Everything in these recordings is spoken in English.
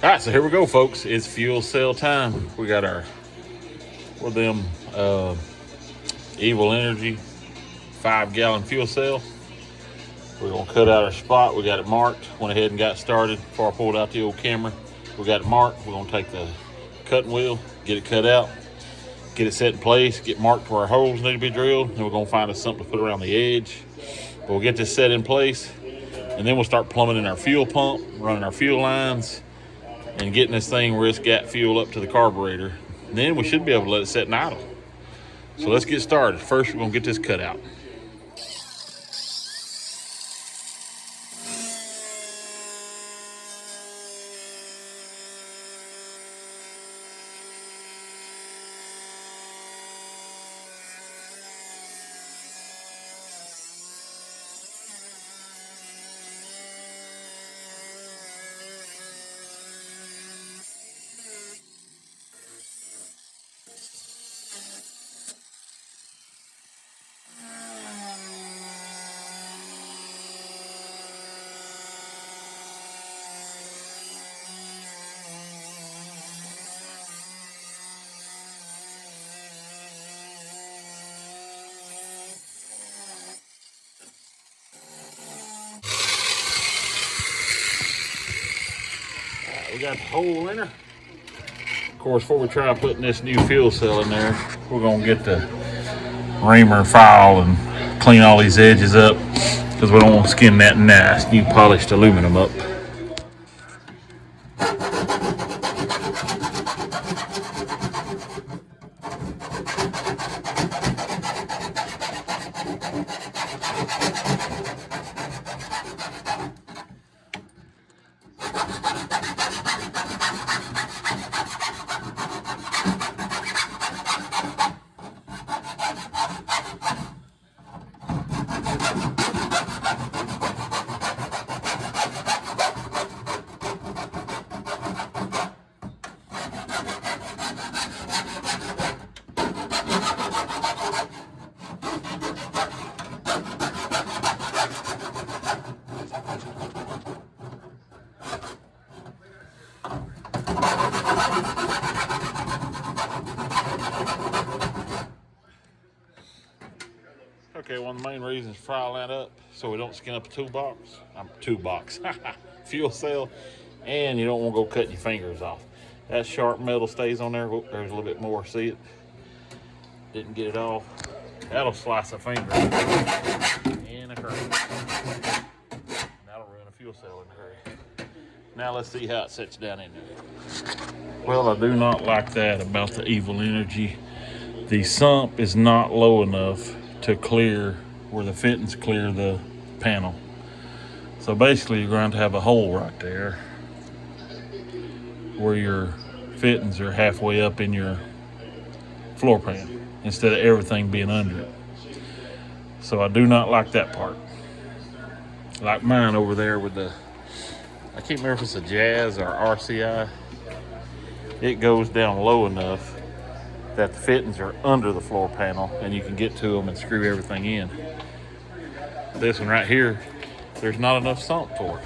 All right, so here we go, folks. It's fuel cell time. We got our Evil Energy 5-gallon fuel cell. We're gonna cut out our spot. We got it marked. Went ahead and got started before I pulled out the old camera. We got it marked. We're gonna take the cutting wheel, get it cut out, get it set in place, get marked where our holes need to be drilled, and we're gonna find us something to put around the edge. But we'll get this set in place, and then we'll start plumbing in our fuel pump, running our fuel lines, and getting this thing where it's got fuel up to the carburetor. And then we should be able to let it set and idle. So let's get started. First, we're gonna get this cut out. We got the hole in her. Of course, before we try putting this new fuel cell in there, we're gonna get the reamer file and clean all these edges up because we don't want to skin that nice new polished aluminum up. Okay, one of the main reasons to fry that up so we don't skin up a toolbox, fuel cell, and you don't want to go cutting your fingers off. That sharp metal stays on there. Whoop, there's a little bit more. See it? Didn't get it off. That'll slice a finger in a hurry. That'll ruin a fuel cell in a hurry. Now let's see how it sets down in there. Well, I do not like that about the Evil Energy. The sump is not low enough to clear where the fittings clear the panel. So basically you're going to have a hole right there where your fittings are halfway up in your floor pan instead of everything being under it. So I do not like that part. Like mine over there with the, I can't remember if it's a Jazz or RCI. It goes down low enough that the fittings are under the floor panel and you can get to them and screw everything in. This one right here, there's not enough sump for it.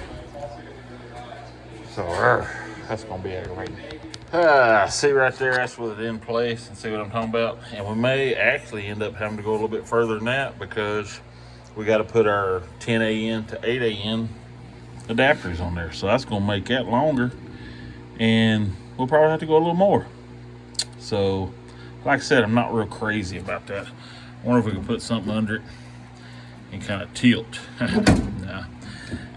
So that's gonna be aggravating. See right there, that's with it in place, and see what I'm talking about? And we may actually end up having to go a little bit further than that because we got to put our 10 AN to 8 AN adapters on there. So that's gonna make that longer, and we'll probably have to go a little more. So like I said, I'm not real crazy about that. I wonder if we can put something under it and kind of tilt. Nah.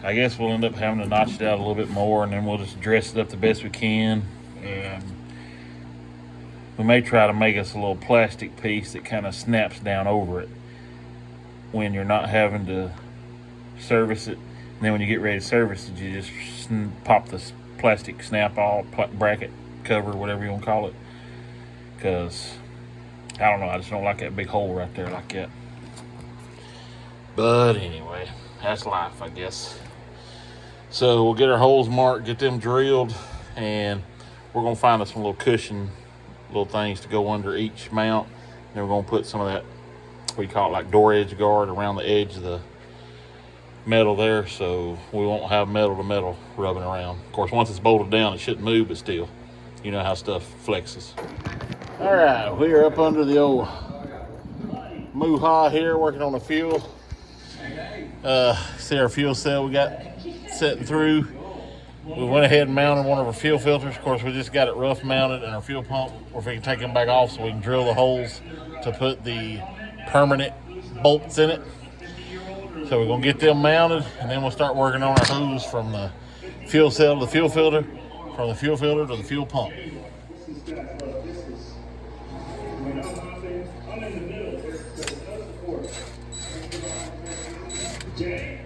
I guess we'll end up having to notch it out a little bit more, and then we'll just dress it up the best we can. And we may try to make us a little plastic piece that kind of snaps down over it when you're not having to service it. And then when you get ready to service it, you just pop this plastic snap-all bracket cover, whatever you want to call it. Because, I don't know, I just don't like that big hole right there like that. But anyway, that's life, I guess. So we'll get our holes marked, get them drilled, and we're going to find us some little cushion, little things to go under each mount. And then we're going to put some of that, we call it like door edge guard, around the edge of the metal there, so we won't have metal to metal rubbing around. Of course, once it's bolted down, it shouldn't move, but still, you know how stuff flexes. All right, we're up under the old MUHA here, working on the fuel. See our fuel cell we got setting through. We went ahead and mounted one of our fuel filters. Of course, we just got it rough mounted, and our fuel pump, or if we can take them back off so we can drill the holes to put the permanent bolts in it. So we're gonna get them mounted, and then we'll start working on our hose from the fuel cell to the fuel filter, from the fuel filter to the fuel pump. Jay,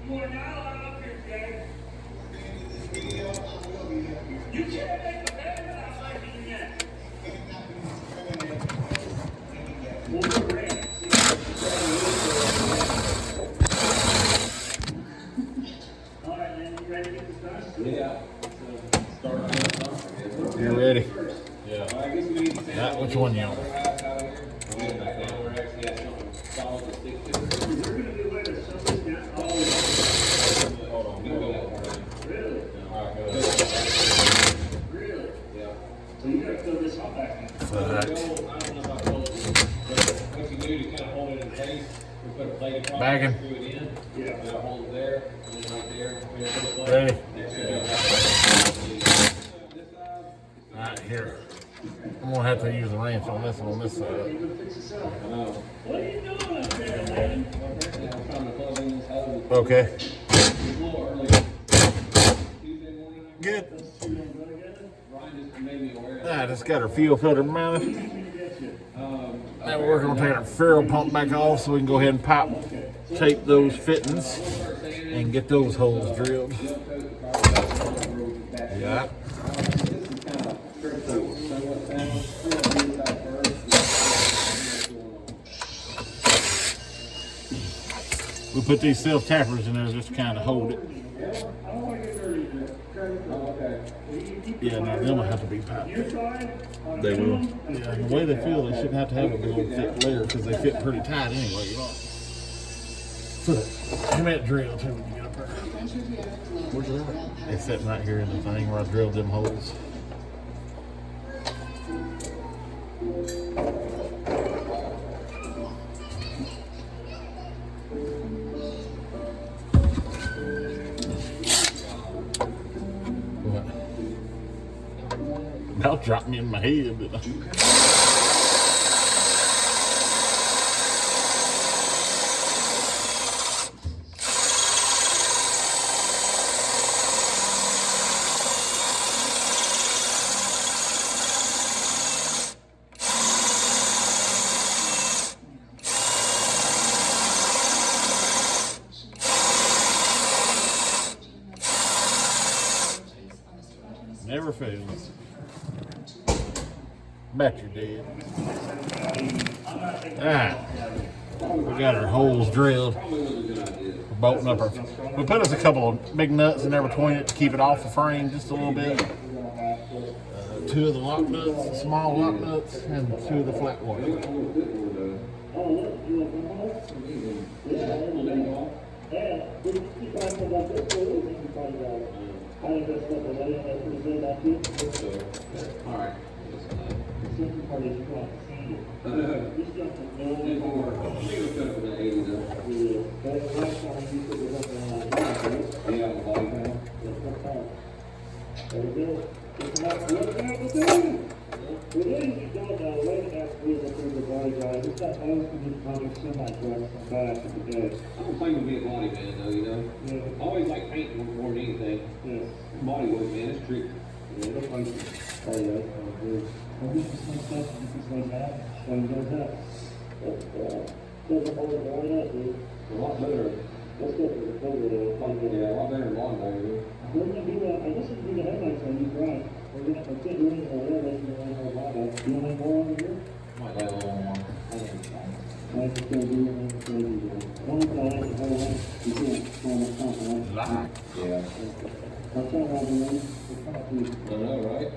you are not allowed up here, Jay. You can't make a bed without lighting it yet. We'll go red. All right, man, you ready to get this done? Yeah. You ready? Yeah. I guess we need to That, which one you want? So you gotta fill this all back in. What you do to kind of hold it in place, we put a plate of Backing. screw it in. Yeah. We'll hold it there, and then right there. We put a plate. Ready? This side. All right, here. I'm gonna have to use a wrench on this one on this side. I know. What are you doing up there, man? I'm trying to plug in this hole. Okay. A little early. Tuesday morning. Good. Ryan just made me aware of I just got our fuel filter mounted. Now we're working on taking our fuel pump back off so we can go ahead and pipe tape those fittings and get those holes drilled. Yeah. We put these self tappers in there just to kind of hold it. Yeah, now they'll have to be piped. They will. Yeah, the way they feel, they shouldn't have to have a big old thick layer because they fit pretty tight anyway. You know. So, give me that drill too when you get up there. Where's that? It's sitting right here in the thing where I drilled them holes. About dropped me in my head, didn't I? Never fails. Bet you're dead. Alright. We got our holes drilled. We're bolting up our. We put us a couple of big nuts in there between it to keep it off the frame just a little bit. 2 of the lock nuts, small lock nuts, and 2 of the flat ones. Alright. I don't think it'll be a body man though, you know. I always like painting more than anything. Body work, man, it's tricky. A lot better. Yeah, a lot better than lawnmower. Might lay a little more. Lock. Yeah. I know, right?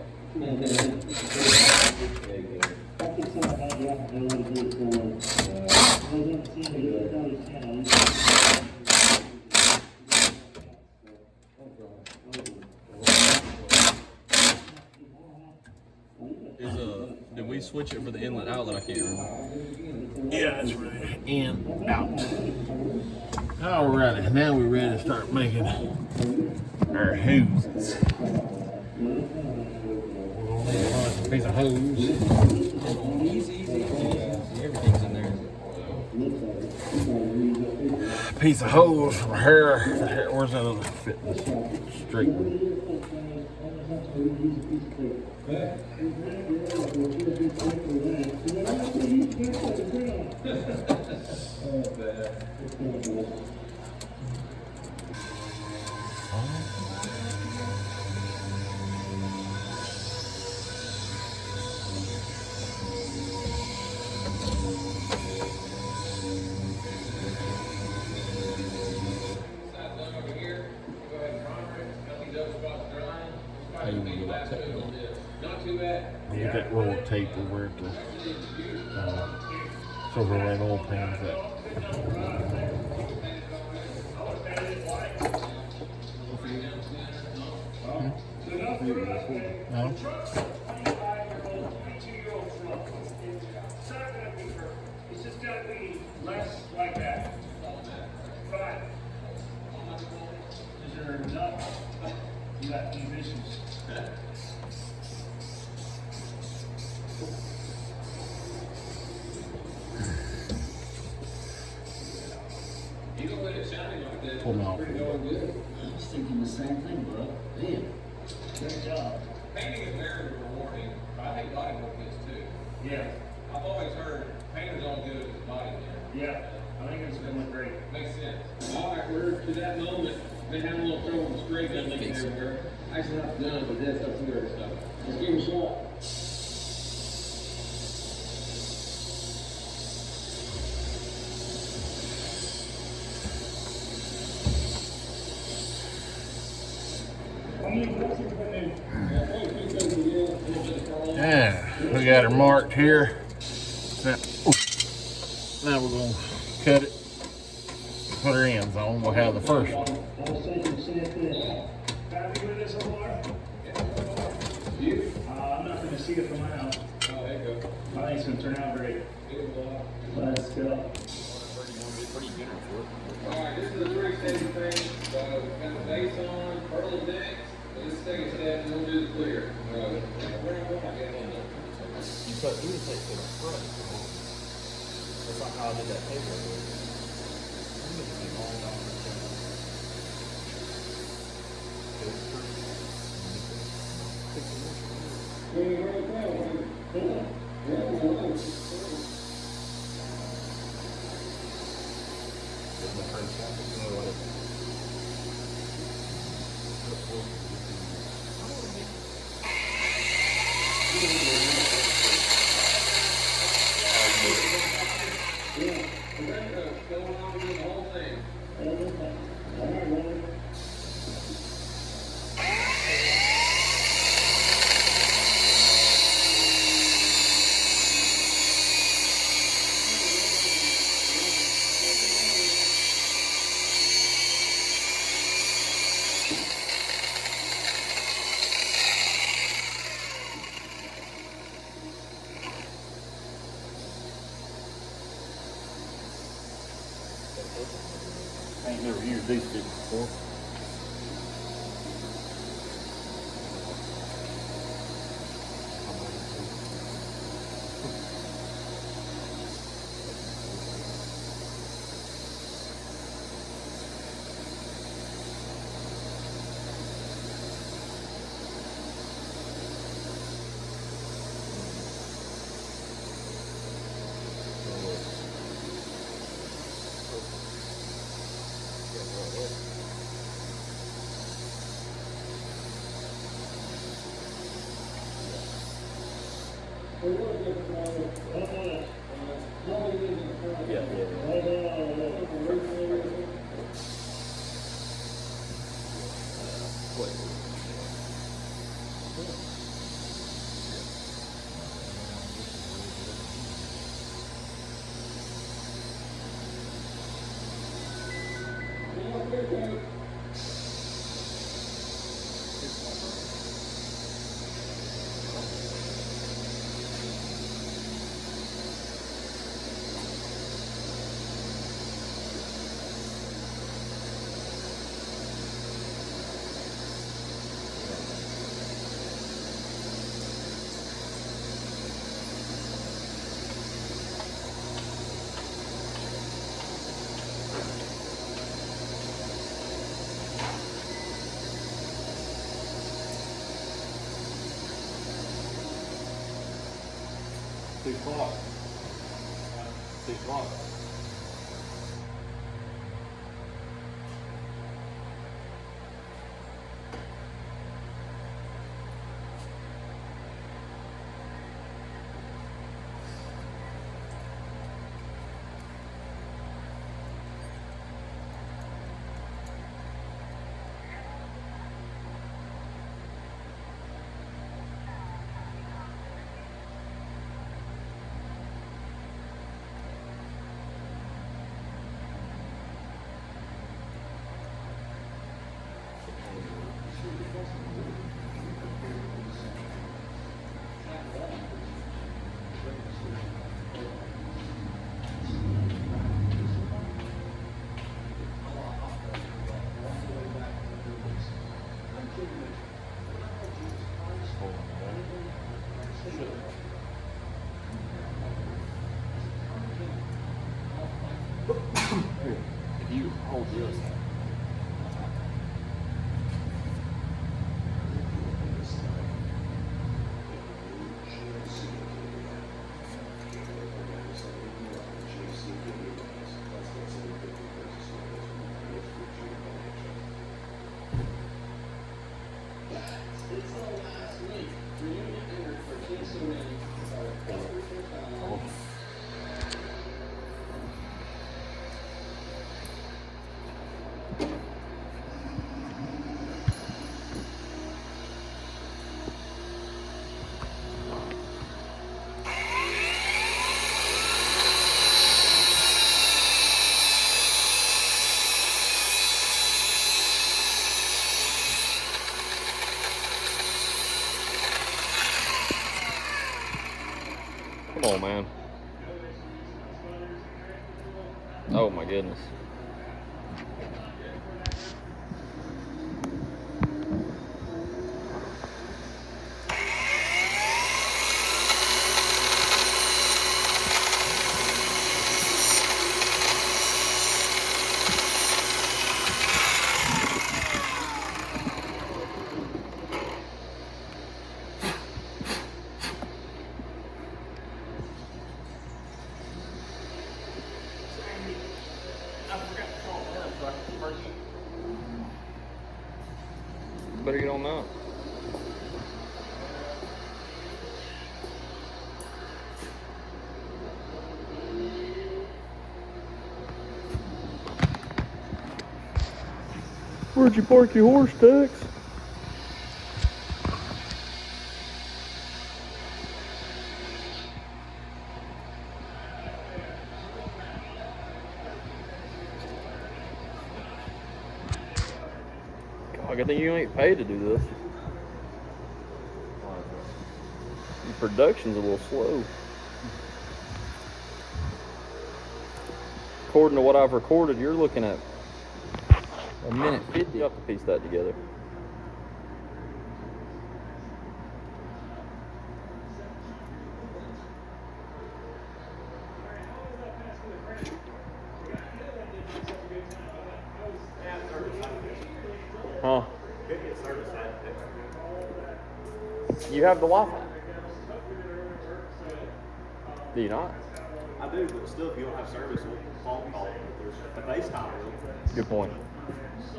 you switch it for the inlet outlet? I can't remember. Yeah, it's ready. In, out. Alrighty, now we're ready to start making our hoses. We'll need a piece of hose. Easy. Everything's in there. Piece of hose from her. Where's that other fitness straight one? How you want to go about taking it? Get that roll of tape over at the Silverlight oil pans that. No? It's just gotta be less like that. Right. Is there enough? You got emissions. Pull them out. I was thinking the same thing, bro. Damn. Good job. Painting is very rewarding, but I think body work is too. Yeah, I've always heard painters don't do it with body there. yeah. I think it's gonna look great. Makes sense. All right, we're to that moment. Been having a little trouble with the spray gun leaking everywhere. Actually, not done, but that's up here and stuff. Let's give it a shot. Yeah, we got her marked here. Now we're going to cut it, put her ends on. We'll have the first one. Happy with this so far? I'm not gonna see it from my house. Oh, there you go. I think it's gonna turn out great. Let's go. Alright, this is a pretty steady thing. So, we've got the base on, pearl is next. So this is the second step, and we'll do the clear. We're not going to get on there. You would take to the front. That's not how I did that paper. Going on to do the whole thing. I ain't never used these sticks before. 2 o'clock. 2 o'clock. If you hold this. Come on, man. Oh my goodness. Better get on that. Where'd you park your horse, Tex? God, I think you ain't paid to do this. Your production's a little slow. According to what I've recorded, you're looking at a minute 50. You have to piece that together. Huh? You have the Wi-Fi. Do you not? I do, but still, if you don't have service, we'll phone call. The FaceTime will. Good point.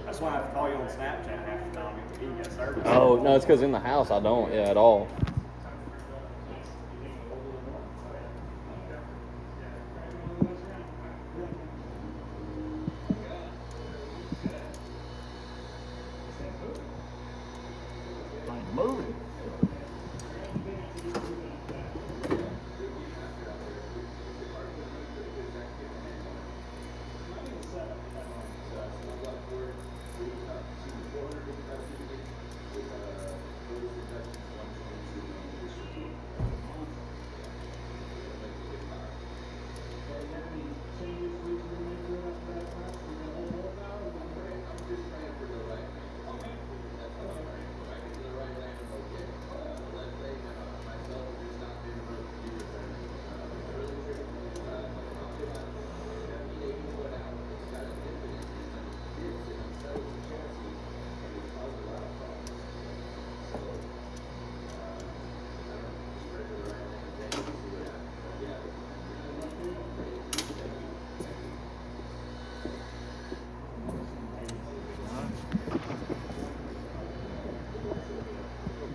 That's why I have to call you on Snapchat half the time if you get service. Oh, no, it's because in the house I don't, at all. Moving.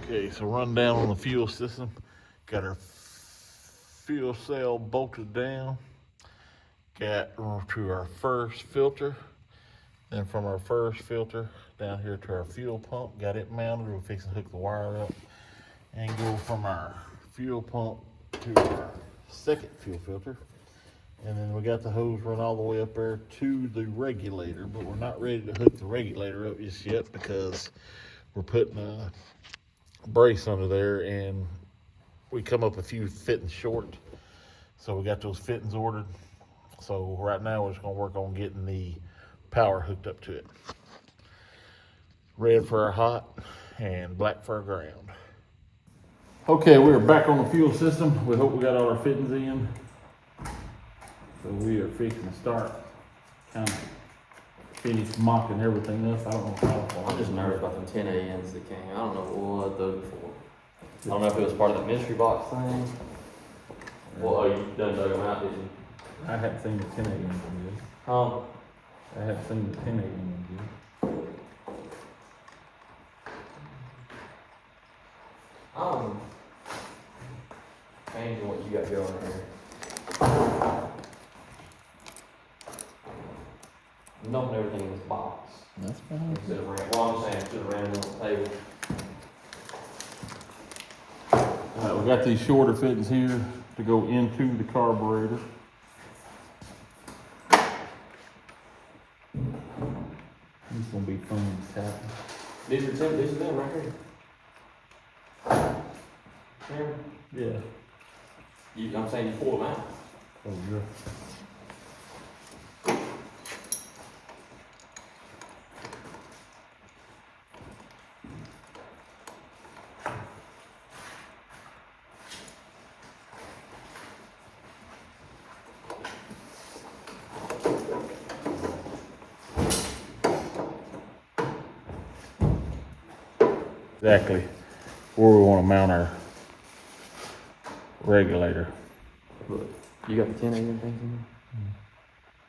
Okay, so run down on the fuel system. Got our fuel cell bolted down. Got to our first filter. Then from our first filter down here to our fuel pump. Got it mounted. We're fixing to hook the wire up and go from our fuel pump to our second fuel filter. And then we got the hose run all the way up there to the regulator, but we're not ready to hook the regulator up just yet because we're putting a brace under there and we come up a few fittings short. So we got those fittings ordered. So right now we're just gonna work on getting the power hooked up to it. Red for our hot and black for our ground. Okay, we're back on the fuel system. We hope we got all our fittings in. So we are fixing to start kind of finish mocking everything up. I don't know how far. I'm just nervous about them 10 AMs that came. I don't know what those are for. I don't know if it was part of the mystery box thing. Well, oh, you done dug them out, didn't you? I haven't seen the 10 AM one yet. Huh? I haven't seen the 10 AM one yet. Changing what you got going here. Dumping everything in this box. That's fine. Instead of well, I'm just saying, instead of random on the table. We got these shorter fittings here to go into the carburetor. It's gonna be fun to tap. These are them right here. Yeah. I'm saying you pull them out. Oh, yeah. Exactly where we want to mount our regulator. Look, you got the 10 AM things in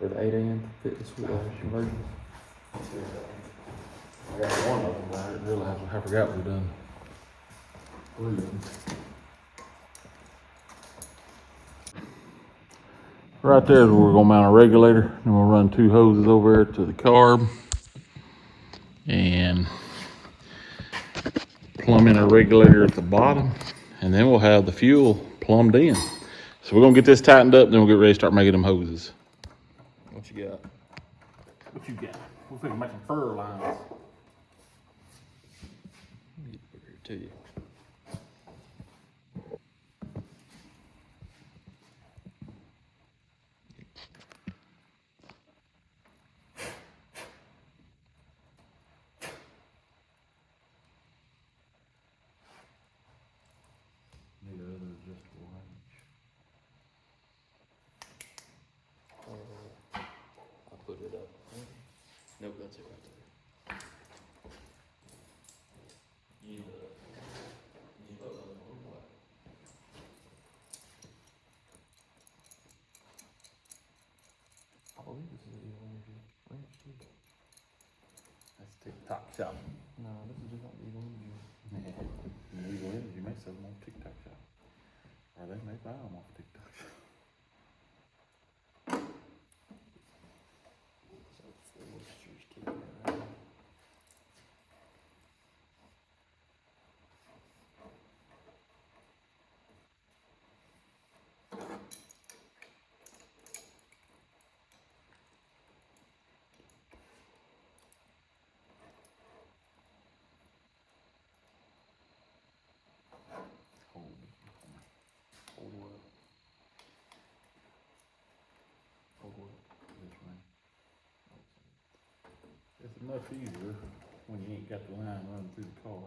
there? Or the 8 AM fitness conversion? I got one of them, but I didn't realize, I forgot we done 3 of them. Right there is where we're gonna mount our regulator. Then we'll run 2 hoses over there to the carb and plumb in our regulator at the bottom. And then we'll have the fuel plumbed in. So we're gonna get this tightened up, then we'll get ready to start making them hoses. What you got? What you got? We're finna make some fur lines. Get over here to you. Need another adjustable range. I'll put it up. Nope, that's it right there. You need to put another one or what? I believe this is the energy ranch too. That's TikTok shop. No, this is just like the energy. Yeah. Legal Energy may sell them on TikTok shop. Or they may buy them off TikTok shop. So, moisture's kicking in right now. Hold what? Hold what? This one. It's much easier when you ain't got the line running through the car.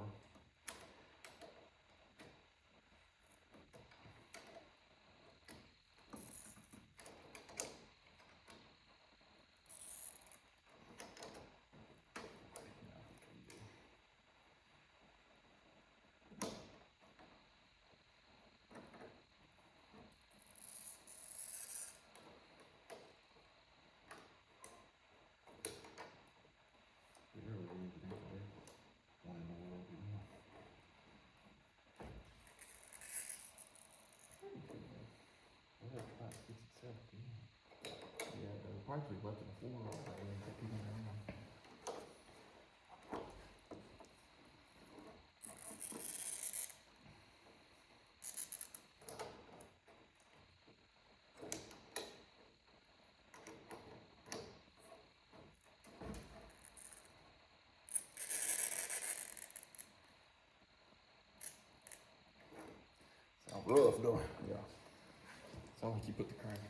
One in the world, you know. Probably left it the floor all day and kept people around. Sounds rough, don't it? Yeah. Sounds like you put the crank on it.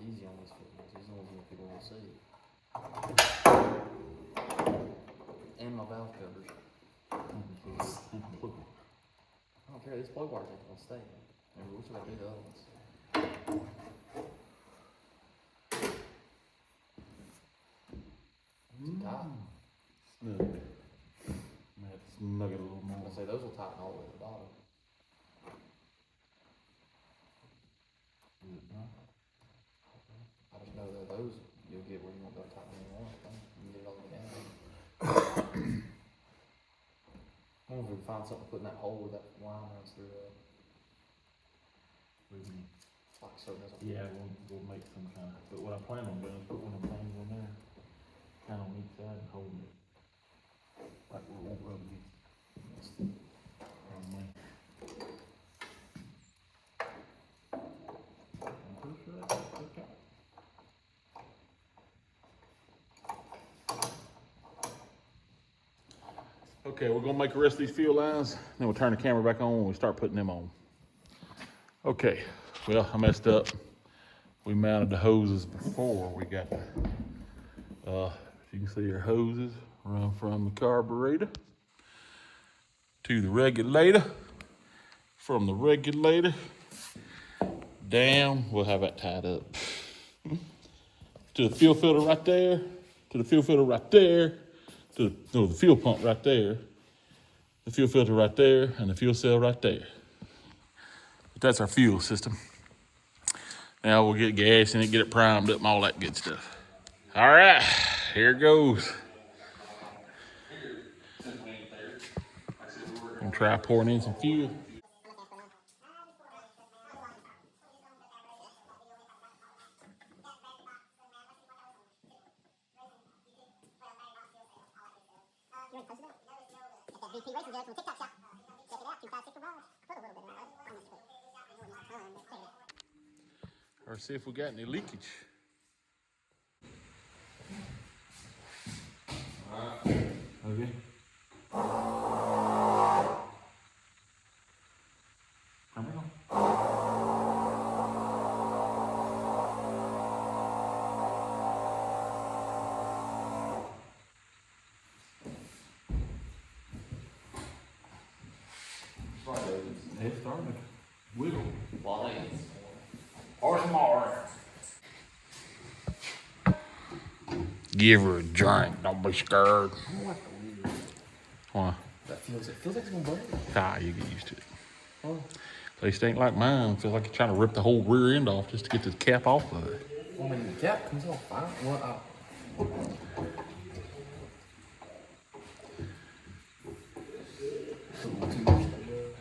Easy on these footballs. These are the ones that people won't see. And my valve covers. I don't care. This plug wires ain't gonna stay. Maybe we should do the other ones. Too tight. Snug. I'm gonna have to snug it a little more. I say those will tighten all the way to the bottom. I just know that those you'll get where you won't go tighten anymore. I think you can get it all the way down. I wonder if we can find something to put in that hole where that line runs through. Like so it doesn't. Yeah, we'll make some kind of, but what I plan on doing is put one of the things in there, kind of on each side and holding it. Like we won't rub against it. I'm pretty sure that's okay. Okay, we're gonna make the rest of these fuel lines, then we'll turn the camera back on when we start putting them on. Okay, well, I messed up. We mounted the hoses before we got, you can see our hoses run from the carburetor to the regulator, from the regulator down, we'll have that tied up, to the fuel filter right there, to the fuel filter right there, to the fuel pump right there, the fuel filter right there, and the fuel cell right there. But that's our fuel system. Now we'll get gas in it, get it primed up, and all that good stuff. All right, here it goes. I'm gonna try pouring in some fuel. Or see if we got any leakage. Okay. Come on. It's starting to wiggle. Well, I think it's Or some more. Give her a drink. Don't be scared. I don't like the lid. Why? It feels like it's gonna break. Ah, you get used to it. Oh. At least it ain't like mine. Feels like you're trying to rip the whole rear end off just to get the cap off of it. I mean, the cap comes off fine. Well,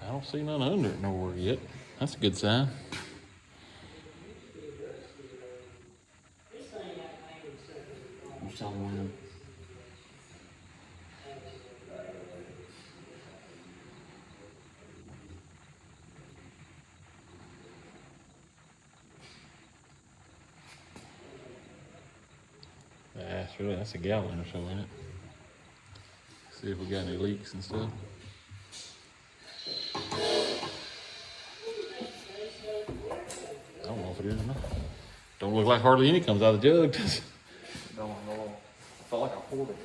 I don't see none under it nowhere yet. That's a good sign. I'm just telling them. really, that's a gallon or so in it. See if we got any leaks and stuff. I don't know if it is or not. Don't look like hardly any comes out of the jug. Don't know. I felt like I poured it.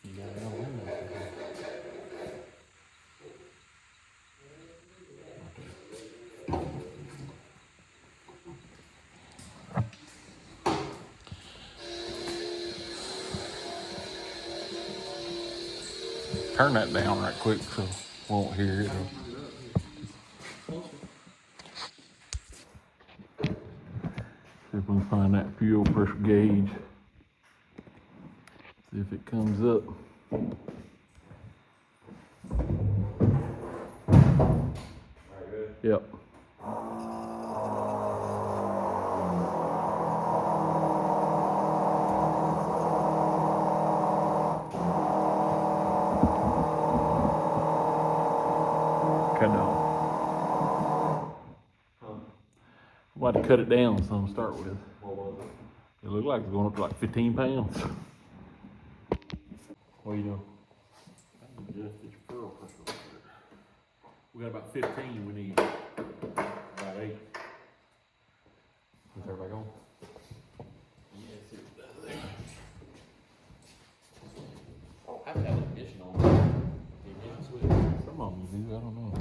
You got it all in there. Turn that down right quick so we won't hear it. See if we can find that fuel pressure gauge. See if it comes up. Yep. Cut it off. We'll have to cut it down some to start with. What was it? It looked like it's going up to like 15 pounds. What are you doing? Adjusted your fuel pressure. We got about 15 we need. About 8. Is everybody going? Oh, I have to have an ignition on. The ignition switch. Some of them do, I don't know.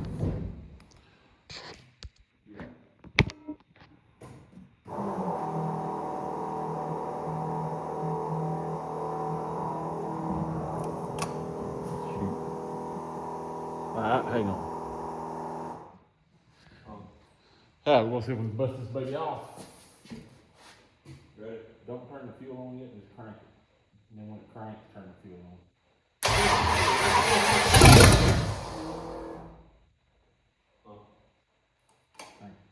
Shoot. Alright, hang on. Alright, we're gonna see if we can bust this baby off. Ready? Don't turn the fuel on yet, just crank it. And then when it cranks, turn the fuel on. Thank you.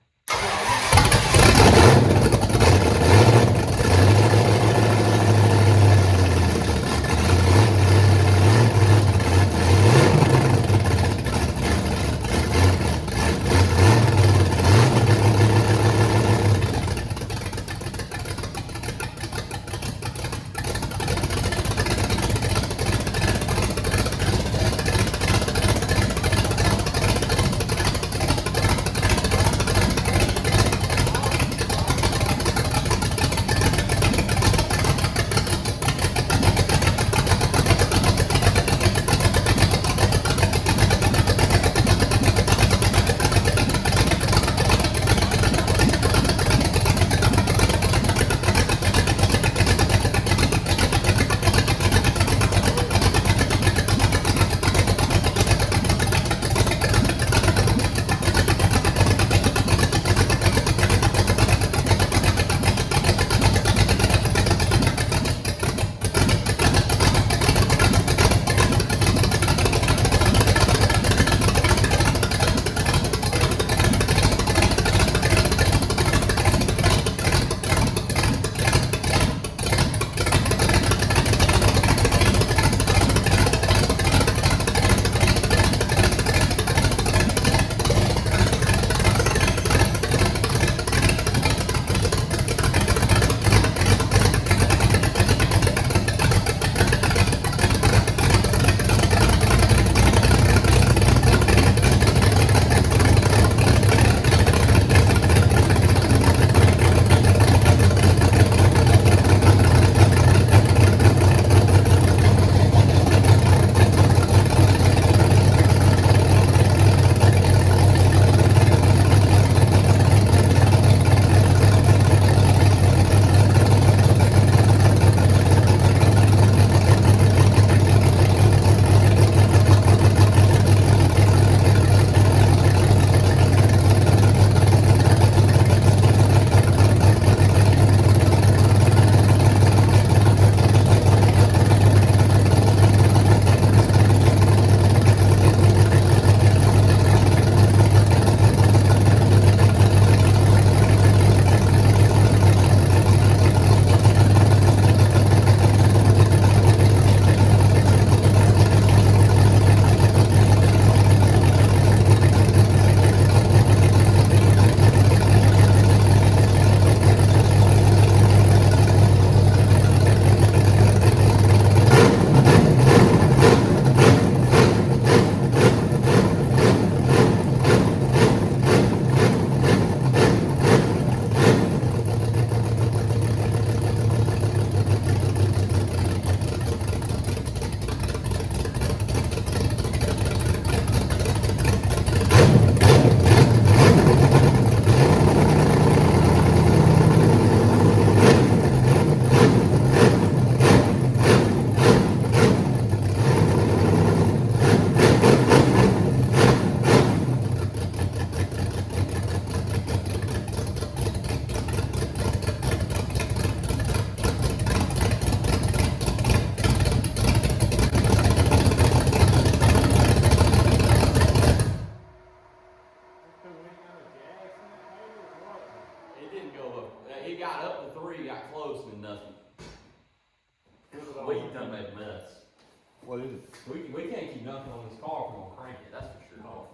you nothing on this car if we're gonna crank it, that's for sure.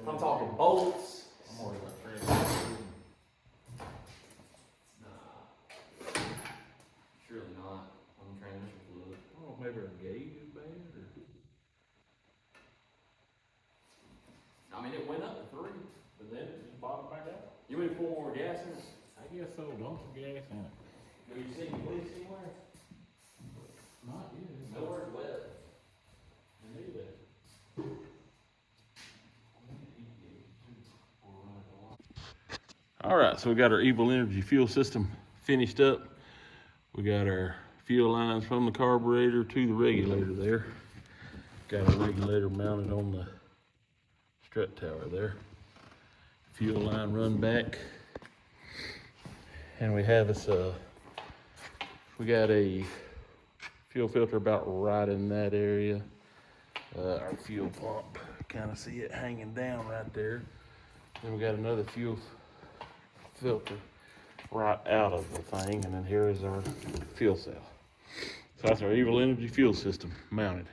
I'm talking bolts. I'm worried about transmission. Nah. Surely not. On the transmission fluid. I don't know if maybe our gauge is bad or. I mean, it went up to 3. But then it just bottomed back out. You want to pour more gas in it? I guess so. Dump some gas in it. Do you see any leaks anywhere? Not yet. Nowhere's wet. I need that. All right, so we got our Evil Energy fuel system finished up. We got our fuel lines from the carburetor to the regulator there. Got a regulator mounted on the strut tower there. Fuel line run back. And we have this, we got a fuel filter about right in that area. Our fuel pump, kind of see it hanging down right there. Then we got another fuel filter right out of the thing, and then here is our fuel cell. So that's our Evil Energy fuel system mounted.